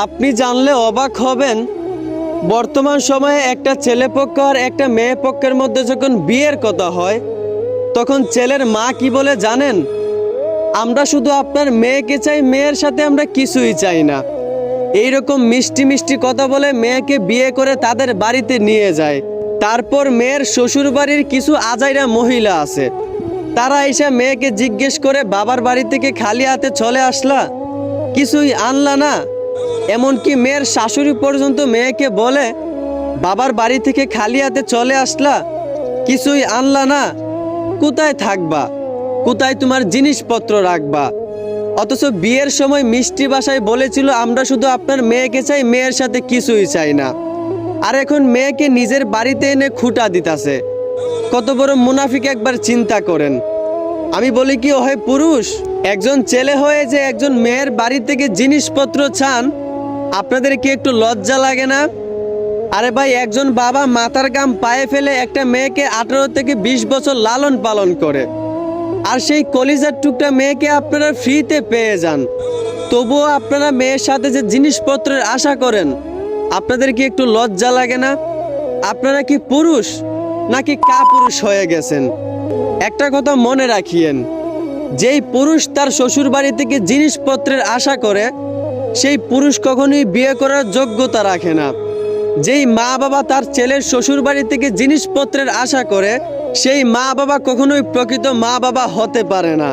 আপনি জানলে অবাক হবেন, বর্তমান সময়ে একটা ছেলে পক্ষ আর একটা মেয়ে পক্ষের মধ্যে যখন বিয়ের কথা হয়, তখন ছেলের মা কি বলে জানেন? আমরা শুধু আপনার মেয়েকে চাই, মেয়ের সাথে আমরা কিছুই চাই না। এইরকম মিষ্টি মিষ্টি কথা বলে মেয়েকে বিয়ে করে তাদের বাড়িতে নিয়ে যায়। তারপর মেয়ের শ্বশুর বাড়ির কিছু আজাইরা মহিলা আছে, তারা এসে মেয়েকে জিজ্ঞেস করে, বাবার বাড়ি থেকে খালি হাতে চলে আসলা, কিছুই আনলা না? এমনকি মেয়ের শাশুড়ি পর্যন্ত মেয়েকে বলে, বাবার বাড়ি থেকে খালি হাতে চলে আসলা, কিছুই আনলা না? কোথায় থাকবা? কোথায় তোমার জিনিসপত্র রাখবা? অথচ বিয়ের সময় মিষ্টি ভাষায় বলেছিল, আমরা শুধু আপনার মেয়েকে চাই, মেয়ের সাথে কিছুই চাই না। আর এখন মেয়েকে নিজের বাড়িতে এনে খুঁটা দিতাছে। কত বড় মুনাফিক একবার চিন্তা করেন। আমি বলি কি, ও হয় পুরুষ? একজন ছেলে হয়ে যে একজন মেয়ের বাড়ি থেকে জিনিসপত্র চান, আপনাদের কি একটু লজ্জা লাগে না? আরে ভাই, একজন বাবা মাথার ঘাম পায়ে ফেলে একটা মেয়েকে 18 থেকে 20 বছর লালন পালন করে, আর সেই কলিজার টুকটা মেয়েকে আপনারা ফ্রিতে পেয়ে যান। তবুও আপনারা মেয়ের সাথে যে জিনিসপত্রের আশা করেন, আপনাদের কি একটু লজ্জা লাগে না? আপনারা কি পুরুষ নাকি কাপুরুষ হয়ে গেছেন? একটা কথা মনে রাখিয়েন, যেই পুরুষ তার শ্বশুর বাড়ি থেকে জিনিসপত্রের আশা করে, সেই পুরুষ কখনোই বিয়ে করার যোগ্যতা রাখে না। যেই মা বাবা তার ছেলের শ্বশুর বাড়ি থেকে জিনিসপত্রের আশা করে, সেই মা বাবা কখনোই প্রকৃত মা বাবা হতে পারে না।